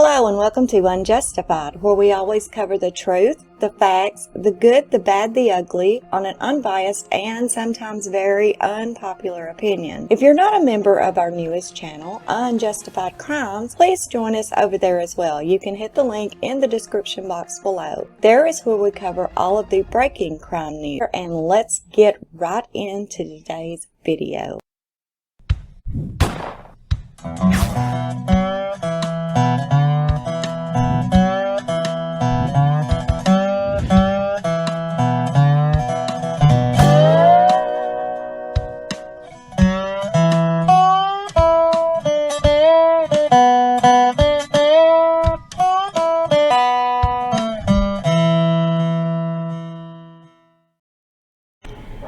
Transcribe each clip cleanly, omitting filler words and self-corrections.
Hello and welcome to UnJustified, where we always cover the truth, the facts, the good, the bad, the ugly, on an unbiased and sometimes very unpopular opinion. If you're not a member of our newest channel, Unjustified Crimes, please join us over there as well. You can hit the link in the description box below. There is where we cover all of the breaking crime news. And let's get right into today's video.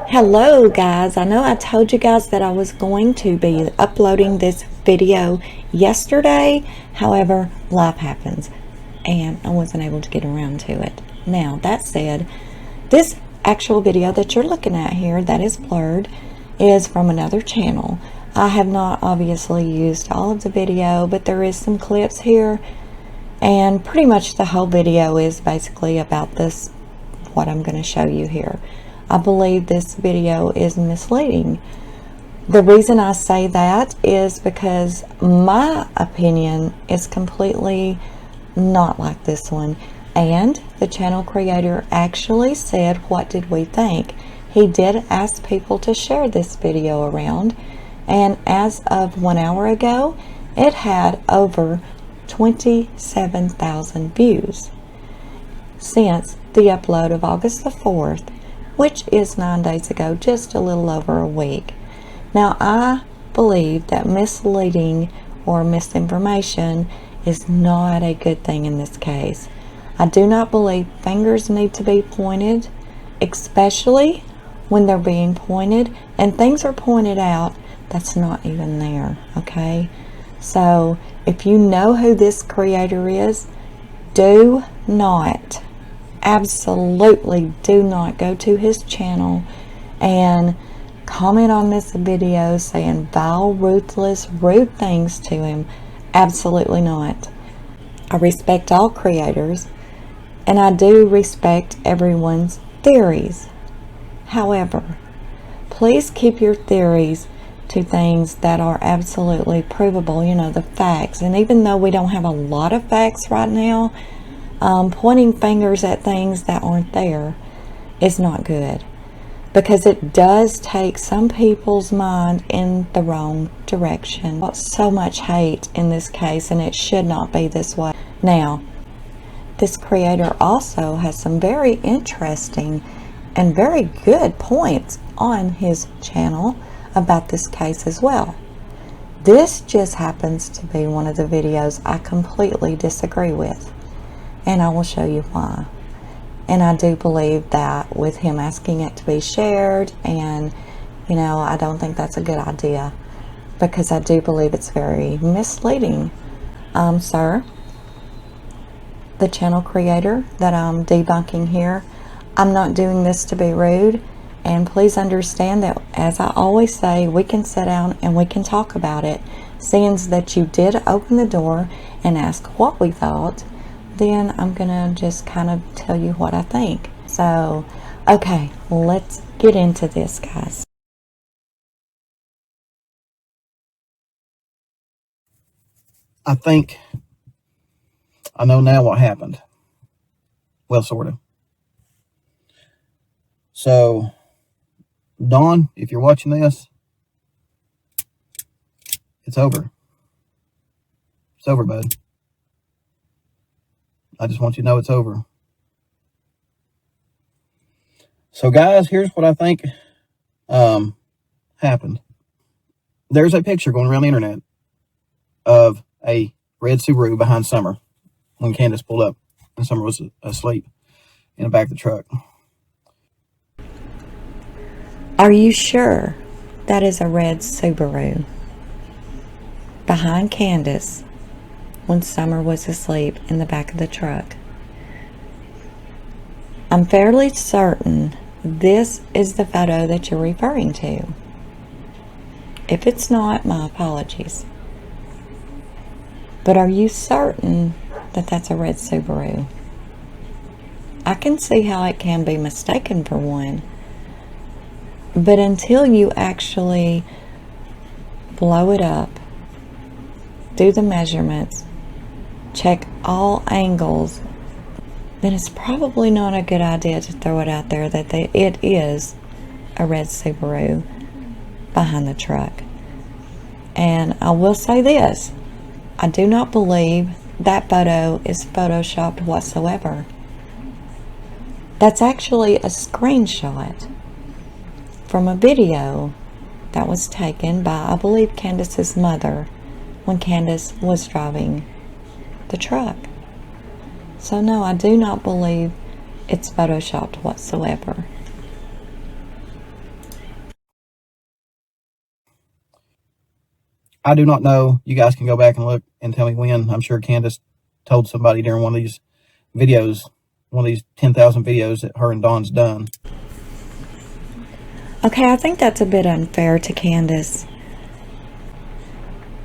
Hello guys, I know I told you guys that I was going to be uploading this video yesterday. However, life happens and I wasn't able to get around to it. Now that said, this actual video that you're looking at here that is blurred is from another channel. I have not obviously used all of the video, but there is some clips here, and pretty much the whole video is basically about this, what I'm going to show you here. I believe this video is misleading. The reason I say that is because my opinion is completely not like this one. And the channel creator actually said, what did we think? He did ask people to share this video around. And as of 1 hour ago, it had over 27,000 views since the upload of August the 4th. Which is 9 days ago, just a little over a week. Now, I believe that misleading or misinformation is not a good thing in this case. I do not believe fingers need to be pointed, especially when they're being pointed and things are pointed out that's not even there, okay? So, if you know who this creator is, do not, absolutely do not go to his channel and comment on this video saying vile, ruthless, rude things to him. Absolutely not. I respect all creators and I do respect everyone's theories. However, please keep your theories to things that are absolutely provable, you know, the facts. And even though we don't have a lot of facts right now, pointing fingers at things that aren't there is not good, because it does take some people's mind in the wrong direction. So much hate in this case, and it should not be this way. Now, this creator also has some very interesting and very good points on his channel about this case as well. This just happens to be one of the videos I completely disagree with. And I will show you why. And I do believe that with him asking it to be shared, and you know, I don't think that's a good idea, because I do believe it's very misleading. Sir, the channel creator that I'm debunking here, I'm not doing this to be rude, and please understand that, as I always say, we can sit down and we can talk about it. Seeing that you did open the door and ask what we thought, then I'm gonna just kind of tell you what I think. So, okay, let's get into this, guys. I think I know now what happened. Well, sort of. So, Dawn, if you're watching this, it's over. It's over, bud. I just want you to know it's over. So, guys, here's what I think happened. There's a picture going around the internet of a red Subaru behind Summer when Candace pulled up and Summer was asleep in the back of the truck. Are you sure that is a red Subaru behind Candace when Summer was asleep in the back of the truck? I'm fairly certain this is the photo that you're referring to. If it's not, my apologies. But are you certain that that's a red Subaru? I can see how it can be mistaken for one. But until you actually blow it up, do the measurements, check all angles, then it's probably not a good idea to throw it out there that it is a red Subaru behind the truck. And I will say this, I do not believe that photo is photoshopped whatsoever. That's actually a screenshot from a video that was taken by, I believe, Candace's mother when Candace was driving the truck. So no, I do not believe it's photoshopped whatsoever. I do not know. You guys can go back and look and tell me when. I'm sure Candace told somebody during one of these videos, one of these 10,000 videos that her and Dawn's done. Okay, I think that's a bit unfair to Candace.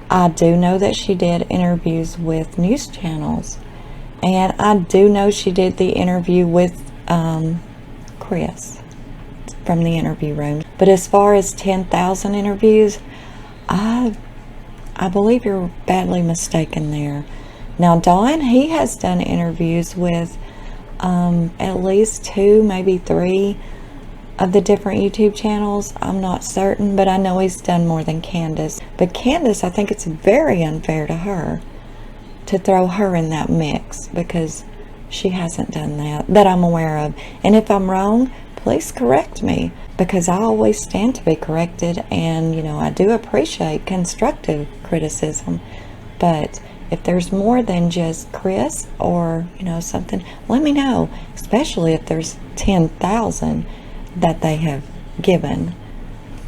I do know that she did interviews with news channels, and I do know she did the interview with Chris from the interview room. But as far as 10,000 interviews, I believe you're badly mistaken there. Now, Don, he has done interviews with at least 2, maybe 3 of the different YouTube channels. I'm not certain, but I know he's done more than Candace. But Candace, I think it's very unfair to her to throw her in that mix, because she hasn't done that I'm aware of. And if I'm wrong, please correct me, because I always stand to be corrected, and I do appreciate constructive criticism. But if there's more than just Chris or something, let me know, especially if there's 10,000 that they have given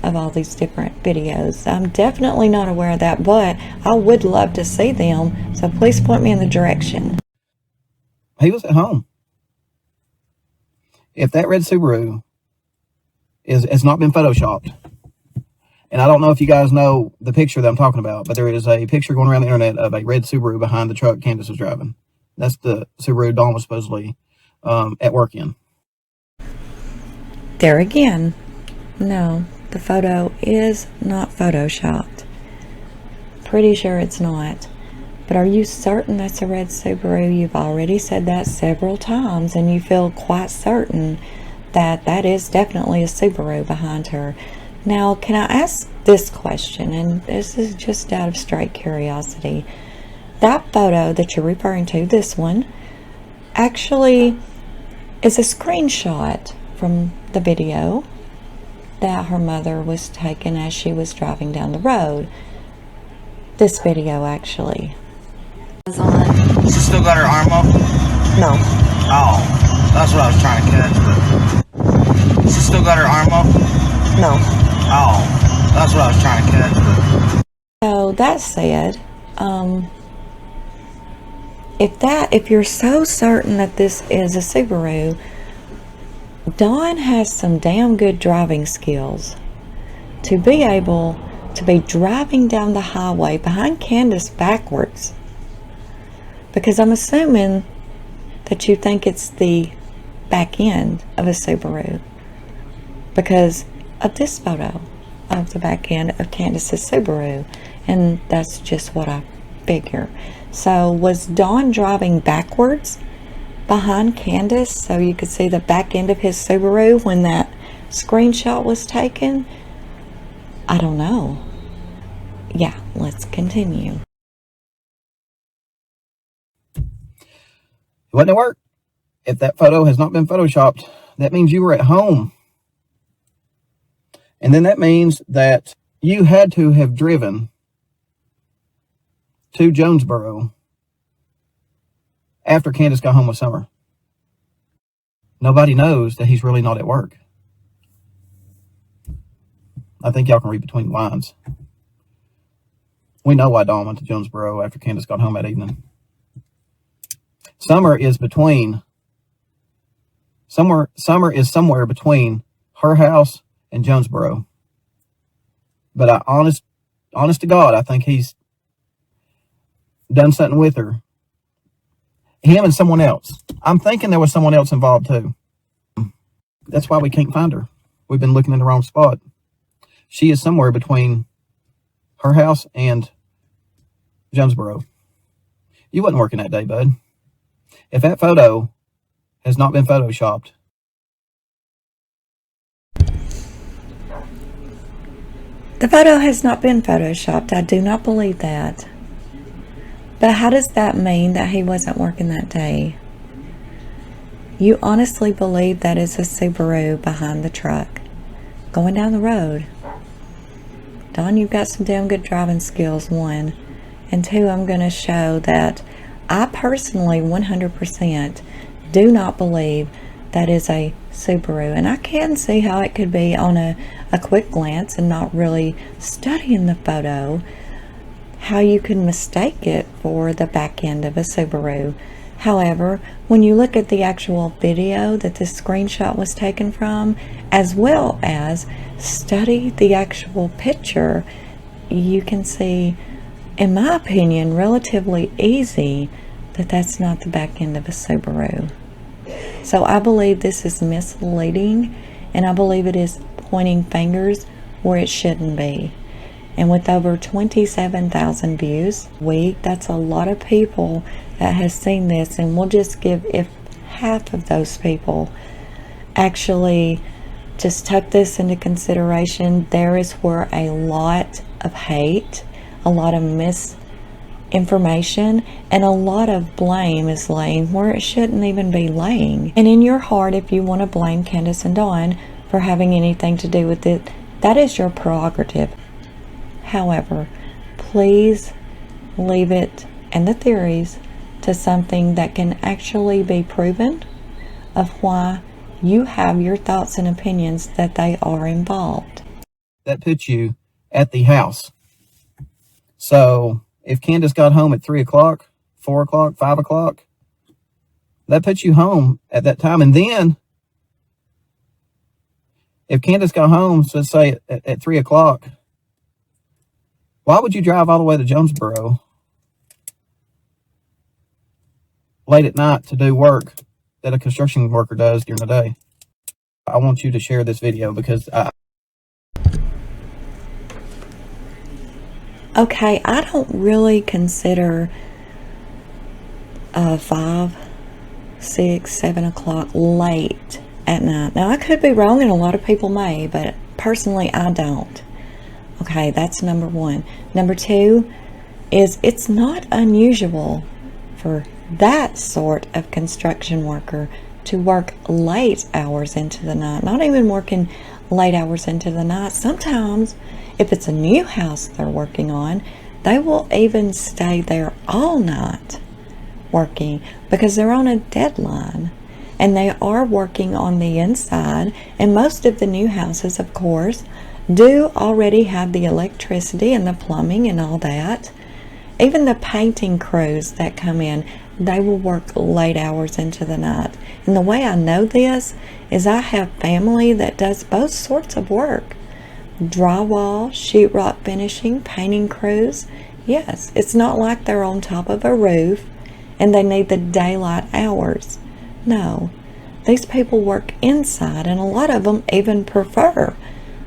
of all these different videos. I'm definitely not aware of that, but I would love to see them, so please point me in the direction. He was at home. If that red Subaru has not been photoshopped, and I don't know if you guys know the picture that I'm talking about, but there is a picture going around the internet of a red Subaru behind the truck Candace was driving. That's the Subaru Dawn was supposedly at work in. There again, no, the photo is not photoshopped. Pretty sure it's not. But are you certain that's a red Subaru? You've already said that several times, and you feel quite certain that that is definitely a Subaru behind her. Now, can I ask this question, and this is just out of straight curiosity. That photo that you're referring to, this one, actually is a screenshot from the video that her mother was taking as she was driving down the road. This video, actually. She still got her arm up? No. Oh, that's what I was trying to catch. She still got her arm up? No. Oh, that's what I was trying to catch. So that said, if you're so certain that this is a Subaru, Dawn has some damn good driving skills to be able to be driving down the highway behind Candace backwards, because I'm assuming that you think it's the back end of a Subaru because of this photo of the back end of Candace's Subaru, and that's just what I figure. So was Dawn driving backwards behind Candace so you could see the back end of his Subaru when that screenshot was taken? I don't know. Yeah, let's continue. It wasn't at work. If that photo has not been photoshopped, that means you were at home. And then that means that you had to have driven to Jonesboro after Candace got home with Summer. Nobody knows that he's really not at work. I think y'all can read between the lines. We know why Dawn went to Jonesboro after Candace got home that evening. Summer is somewhere between her house and Jonesboro. But honest to God, I think he's done something with her. Him and someone else. I'm thinking there was someone else involved too. That's why we can't find her. We've been looking in the wrong spot. She is somewhere between her house and Jonesboro. You wasn't working that day, bud. If that photo has not been photoshopped, The photo has not been photoshopped. I do not believe that. But how does that mean that he wasn't working that day? You honestly believe that is a Subaru behind the truck going down the road? Don, you've got some damn good driving skills, one. And two, I'm going to show that I personally 100% do not believe that is a Subaru. And I can see how it could be on a quick glance and not really studying the photo, how you can mistake it for the back end of a Subaru. However, when you look at the actual video that this screenshot was taken from, as well as study the actual picture, you can see, in my opinion, relatively easy that that's not the back end of a Subaru. So I believe this is misleading, and I believe it is pointing fingers where it shouldn't be. And with over 27,000 views a week, that's a lot of people that has seen this. And we'll just give, if half of those people actually just took this into consideration, there is where a lot of hate, a lot of misinformation, and a lot of blame is laying where it shouldn't even be laying. And in your heart, if you want to blame Candace and Dawn for having anything to do with it, that is your prerogative. However, please leave it and the theories to something that can actually be proven of why you have your thoughts and opinions that they are involved. that puts you at the house. So if Candace got home at 3 o'clock, 4 o'clock, 5 o'clock, that puts you home at that time. And then if Candace got home, so let's say at 3 o'clock, why would you drive all the way to Jonesboro late at night to do work that a construction worker does during the day? I want you to share this video because Okay, I don't really consider 5, 6, 7 o'clock late at night. Now, I could be wrong, and a lot of people may, but personally, I don't. Okay, that's number one. Number two is it's not unusual for that sort of construction worker to work late hours into the night, not even working late hours into the night. Sometimes, if it's a new house they're working on, they will even stay there all night working because they're on a deadline and they are working on the inside. And most of the new houses, of course, do already have the electricity and the plumbing and all that. Even the painting crews that come in, they will work late hours into the night. And the way I know this is I have family that does both sorts of work. Drywall, sheetrock finishing, painting crews. Yes, it's not like they're on top of a roof and they need the daylight hours. No, these people work inside, and a lot of them even prefer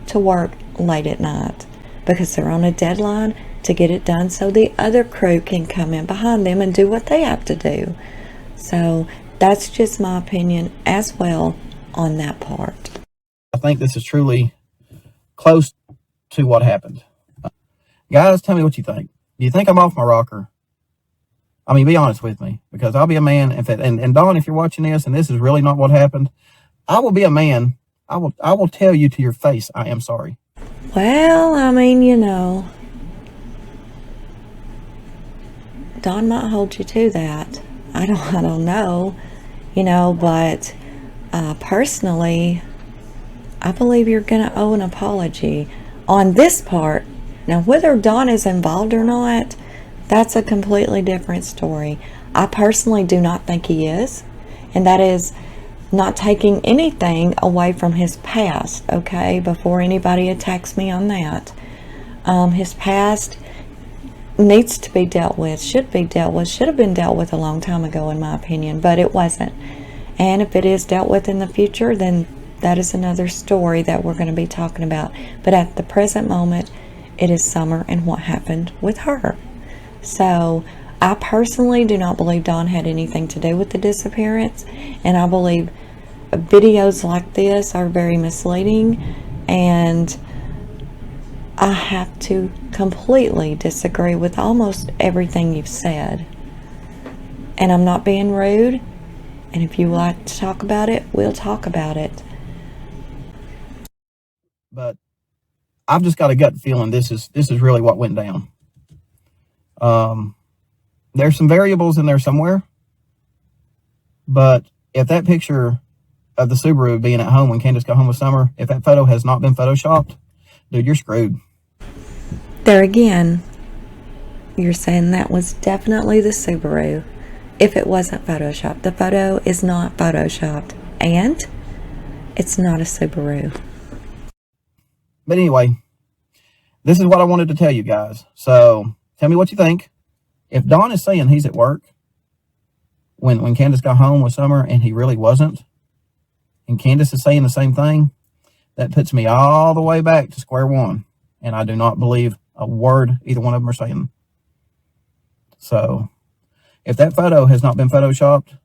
to work late at night because they're on a deadline to get it done so the other crew can come in behind them and do what they have to do. So that's just my opinion as well on that part. I think this is truly close to what happened. Guys, tell me what you think. Do you think I'm off my rocker? I mean, be honest with me, because I'll be a man. And Dawn, if you're watching this and this is really not what happened, I will be a man. I will tell you to your face, I am sorry. Well, I mean, you know, Dawn might hold you to that. I don't know, you know, but personally, I believe you're going to owe an apology on this part. Now, whether Dawn is involved or not, that's a completely different story. I personally do not think he is, and that is not taking anything away from his past, okay, before anybody attacks me on that. His past, needs to be dealt with, should be dealt with, should have been dealt with a long time ago, in my opinion, but it wasn't. And if it is dealt with in the future, then that is another story that we're going to be talking about. But at the present moment, it is Summer and what happened with her. So I personally do not believe Dawn had anything to do with the disappearance, and I believe videos like this are very misleading, and I have to completely disagree with almost everything you've said. And I'm not being rude, and if you like to talk about it, we'll talk about it. But I've just got a gut feeling this is really what went down. There's some variables in there somewhere, but if that picture of the Subaru being at home when Candace got home with Summer, if that photo has not been photoshopped, dude, you're screwed. There again, you're saying that was definitely the Subaru. If it wasn't photoshopped, the photo is not photoshopped, and it's not a Subaru. But anyway, this is what I wanted to tell you guys. So tell me what you think. If Don is saying he's at work when Candace got home with Summer and he really wasn't, and Candace is saying the same thing, that puts me all the way back to square one. And I do not believe a word either one of them are saying. So if that photo has not been photoshopped,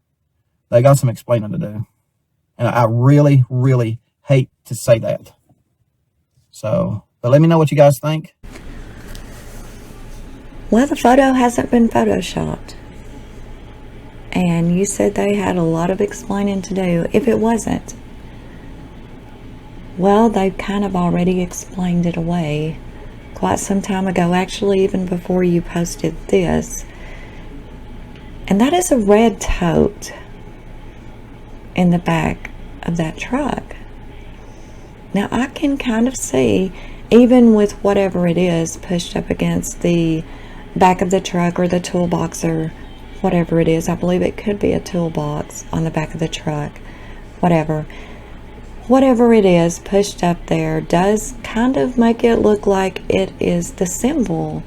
they got some explaining to do. And I really, really hate to say that. So, but let me know what you guys think. Well, the photo hasn't been photoshopped. And you said they had a lot of explaining to do. If it wasn't, well, they've kind of already explained it away quite some time ago, actually even before you posted this. And that is a red tote in the back of that truck. Now I can kind of see, even with whatever it is pushed up against the back of the truck or the toolbox or whatever it is, I believe it could be a toolbox on the back of the truck, whatever it is pushed up there does kind of make it look like it is the symbol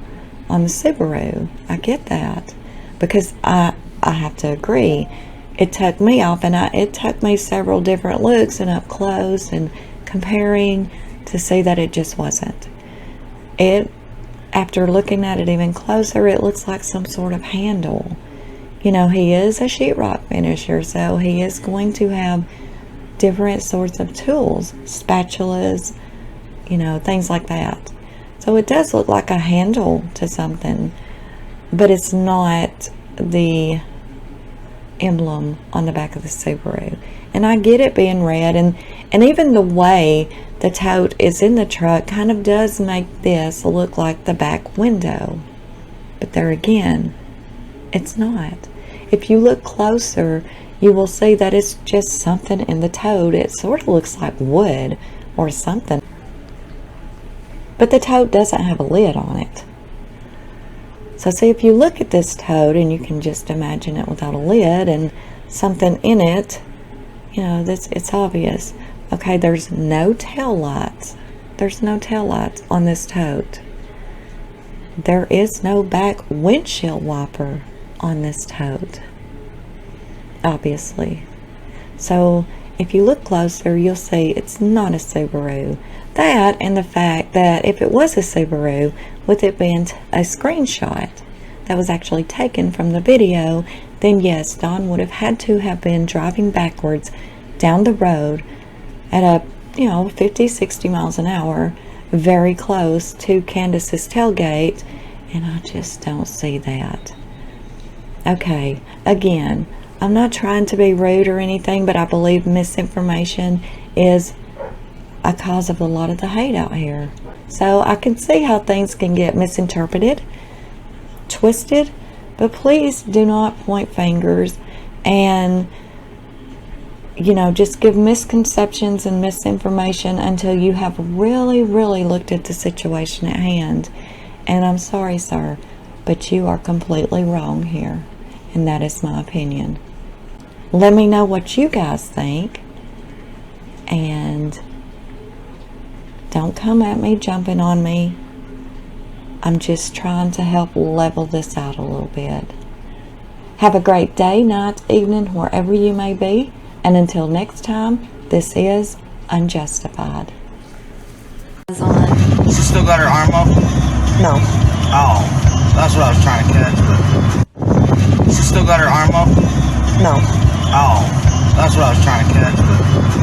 on the Subaru. I get that, because I have to agree, it took me off, and it took me several different looks and up close and comparing to see that it just wasn't. After looking at it even closer, it looks like some sort of handle. You know, he is a sheetrock finisher, so he is going to have different sorts of tools, spatulas, you know, things like that. So it does look like a handle to something, but it's not the emblem on the back of the Subaru. And I get it being red, and even the way the tote is in the truck kind of does make this look like the back window. But there again, it's not. If you look closer, you will see that it's just something in the tote. It sort of looks like wood or something. But the tote doesn't have a lid on it. So see, if you look at this tote and you can just imagine it without a lid and something in it, you know, it's obvious. Okay, there's no tail lights. There's no tail lights on this tote. There is no back windshield wiper on this tote, obviously. So if you look closer, you'll see it's not a Subaru. That, and the fact that if it was a Subaru, with it being a screenshot that was actually taken from the video, then yes, Dawn would have had to have been driving backwards down the road at a, 50, 60 miles an hour, very close to Candace's tailgate, and I just don't see that. Okay, again, I'm not trying to be rude or anything, but I believe misinformation is a cause of a lot of the hate out here. So I can see how things can get misinterpreted, twisted, but please do not point fingers and, just give misconceptions and misinformation until you have really, really looked at the situation at hand. And I'm sorry, sir, but you are completely wrong here. And that is my opinion. Let me know what you guys think. And don't come at me jumping on me I'm just trying to help level this out a little bit. Have a great day, night, evening, wherever you may be. And until next time, this is Unjustified. She still got her arm up? No. Oh, that's what I was trying to catch, but she still got her arm up? No. Oh, that's what I was trying to catch, but